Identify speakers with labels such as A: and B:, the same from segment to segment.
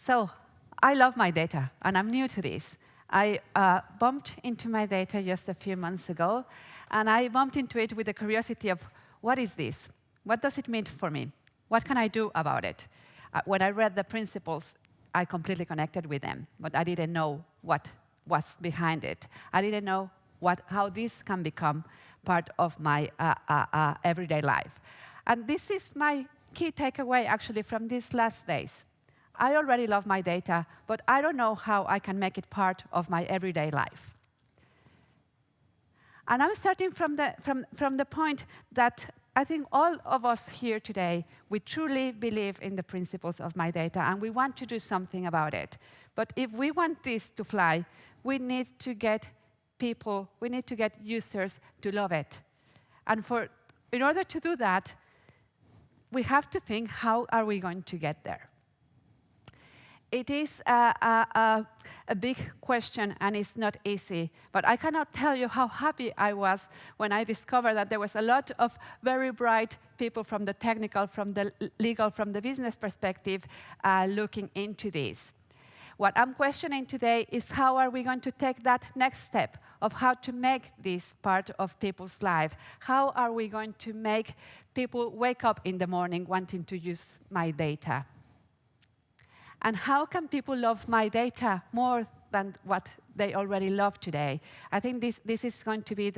A: So I love my data, and I'm new to this. I bumped into my data just a few months ago, and I bumped into it with the curiosity of, what is this? What does it mean for me? What can I do about it? When I read the principles, I completely connected with them, but I didn't know what was behind it. I didn't know how this can become part of my everyday life. And this is my key takeaway, actually, from these last days. I already love my data, but I don't know how I can make it part of my everyday life. And I'm starting from the point that I think all of us here today, we truly believe in the principles of MyData, and we want to do something about it. But if we want this to fly, we need to get people, we need to get users to love it. And in order to do that, we have to think, how are we going to get there? It is a big question, and it's not easy. But I cannot tell you how happy I was when I discovered that there was a lot of very bright people from the technical, from the legal, from the business perspective looking into this. What I'm questioning today is, how are we going to take that next step of how to make this part of people's life? How are we going to make people wake up in the morning wanting to use my data? And how can people love my data more than what they already love today? I think this is going to be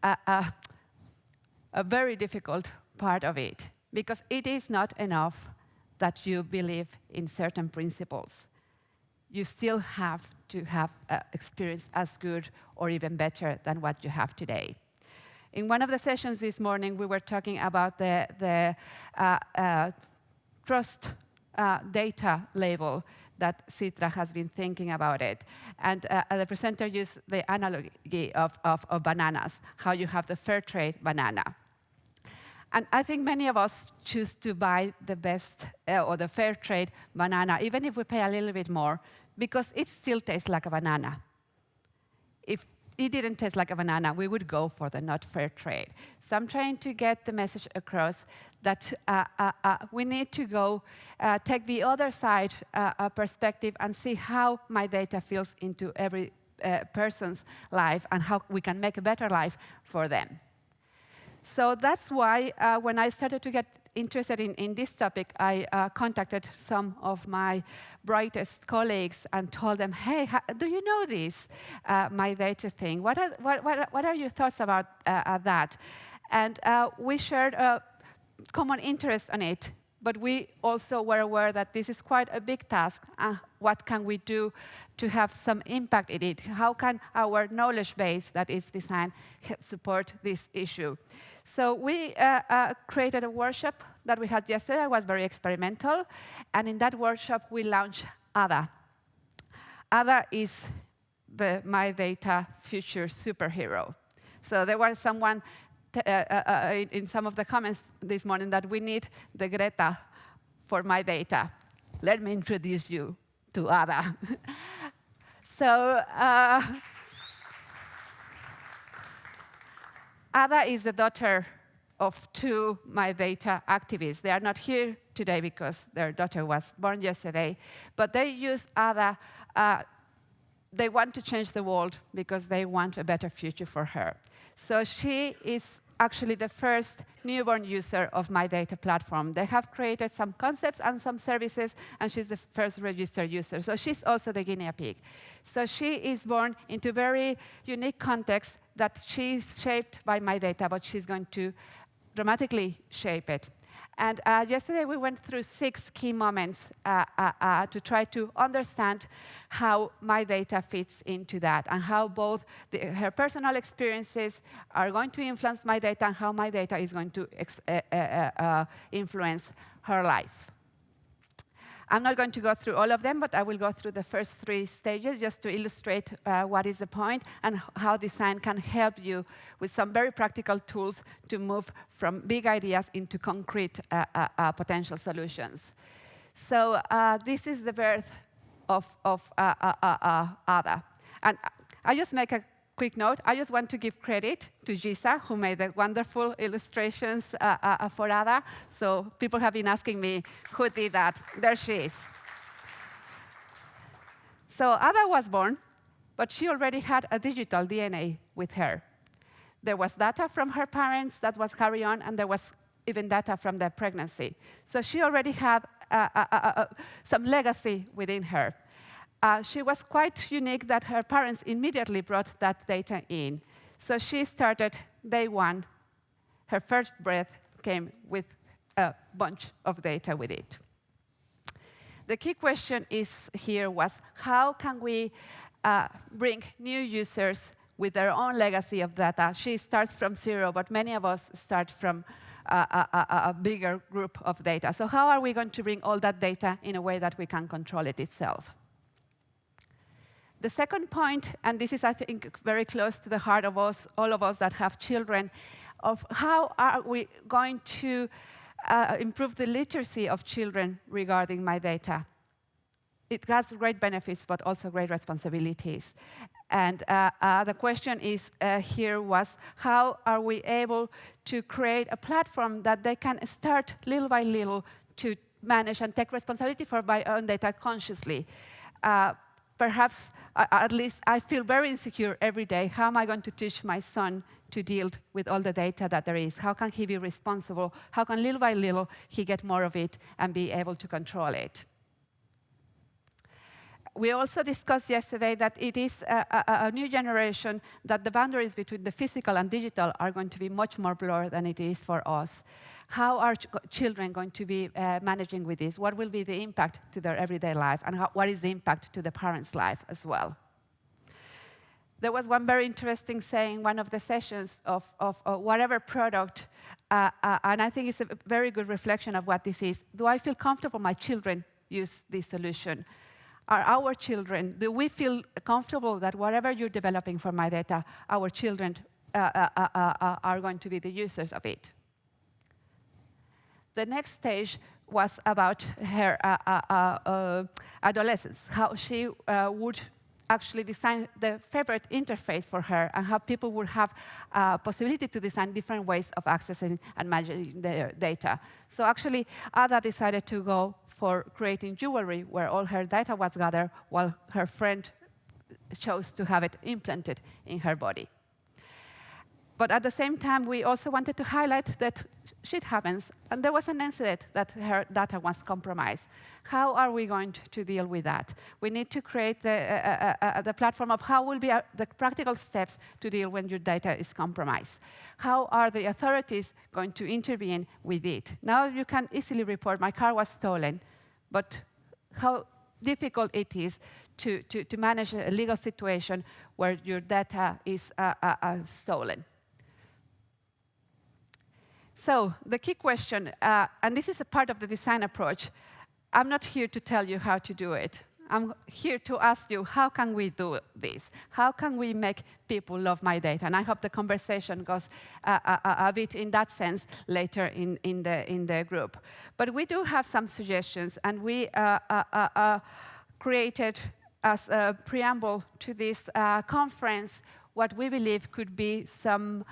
A: a very difficult part of it, because it is not enough that you believe in certain principles. You still have to have an experience as good or even better than what you have today. In one of the sessions this morning, we were talking about the trust data label that Citra has been thinking about it. And the presenter used the analogy of bananas, how you have the fair trade banana. And I think many of us choose to buy the best or the fair trade banana, even if we pay a little bit more, because it still tastes like a banana. If it didn't taste like a banana, we would go for the not fair trade. So I'm trying to get the message across that we need to go take the other side perspective and see how my data feels into every person's life and how we can make a better life for them. So that's why when I started to get interested in this topic, I contacted some of my brightest colleagues and told them, hey, do you know this MyData thing? What are your thoughts about that? And we shared a common interest on it, but we also were aware that this is quite a big task. What can we do to have some impact in it? How can our knowledge base that is designed support this issue? So we created a workshop that we had yesterday. It was very experimental. And in that workshop, we launched ADA. ADA is the MyData future superhero. So there was someone in some of the comments this morning that we need the Greta for MyData. Let me introduce you to Ada. So Ada is the daughter of two MyData activists. They are not here today because their daughter was born yesterday, but they use Ada. They want to change the world because they want a better future for her. So she is actually the first newborn user of MyData platform. They have created some concepts and some services, and she's the first registered user. So she's also the guinea pig. So she is born into a very unique context that she's shaped by MyData, but she's going to dramatically shape it. And yesterday we went through 6 key moments to try to understand how MyData fits into that, and how both her personal experiences are going to influence MyData and how MyData is going to influence her life. I'm not going to go through all of them, but I will go through the first 3 stages just to illustrate what is the point and how design can help you with some very practical tools to move from big ideas into concrete potential solutions. So this is the birth of Ada. And I just make a quick note. I just want to give credit to Gisa, who made the wonderful illustrations for Ada. So people have been asking me, who did that? There she is. So Ada was born, but she already had a digital DNA with her. There was data from her parents that was carried on, and there was even data from the pregnancy. So she already had some legacy within her. She was quite unique that her parents immediately brought that data in. So she started day one. Her first breath came with a bunch of data with it. The key question here was, how can we bring new users with their own legacy of data? She starts from zero, but many of us start from a bigger group of data. So how are we going to bring all that data in a way that we can control it itself? The second point, and this is, I think, very close to the heart of us, all of us that have children, of how are we going to improve the literacy of children regarding MyData. It has great benefits, but also great responsibilities. And the question here was, how are we able to create a platform that they can start little by little to manage and take responsibility for my own data consciously? Perhaps, at least I feel very insecure every day. How am I going to teach my son to deal with all the data that there is? How can he be responsible? How can little by little he get more of it and be able to control it? We also discussed yesterday that it is a new generation, that the boundaries between the physical and digital are going to be much more blurred than it is for us. How are children going to be managing with this? What will be the impact to their everyday life? And what is the impact to the parents' life as well? There was one very interesting saying, one of the sessions of whatever product, and I think it's a very good reflection of what this is. Do I feel comfortable my children use this solution? Are our children, do we feel comfortable that whatever you're developing for MyData, our children are going to be the users of it? The next stage was about her adolescence, how she would actually design the favorite interface for her, and how people would have possibility to design different ways of accessing and managing their data. So actually, Ada decided to go for creating jewelry where all her data was gathered, while her friend chose to have it implanted in her body. But at the same time, we also wanted to highlight that shit happens, and there was an incident that her data was compromised. How are we going to deal with that? We need to create the platform of how will be the practical steps to deal when your data is compromised. How are the authorities going to intervene with it? Now you can easily report, my car was stolen, but how difficult it is to manage a legal situation where your data is stolen. So the key question, and this is a part of the design approach, I'm not here to tell you how to do it. I'm here to ask you, how can we do this? How can we make people love MyData? And I hope the conversation goes a bit in that sense later in the group. But we do have some suggestions, and we created as a preamble to this conference what we believe could be some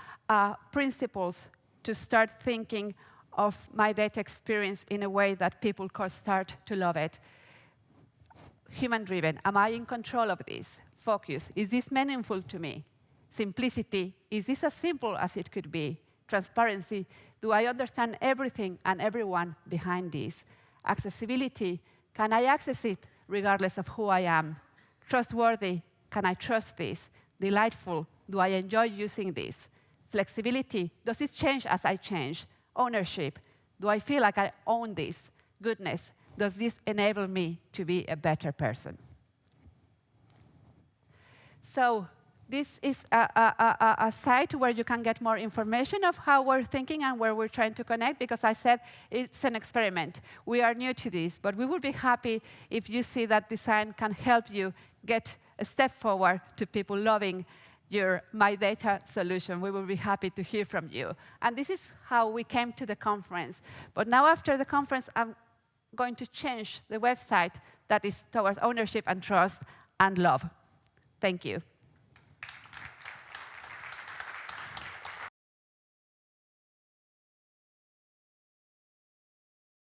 A: principles to start thinking of MyData experience in a way that people could start to love it. Human-driven, am I in control of this? Focus, is this meaningful to me? Simplicity, is this as simple as it could be? Transparency, do I understand everything and everyone behind this? Accessibility, can I access it regardless of who I am? Trustworthy, can I trust this? Delightful, do I enjoy using this? Flexibility, does it change as I change? Ownership, do I feel like I own this? Goodness, does this enable me to be a better person? So this is a site where you can get more information of how we're thinking and where we're trying to connect, because I said it's an experiment. We are new to this, but we would be happy if you see that design can help you get a step forward to people loving your MyData solution. We will be happy to hear from you. And this is how we came to the conference. But now after the conference, I'm going to change the website that is towards ownership and trust and love. Thank you.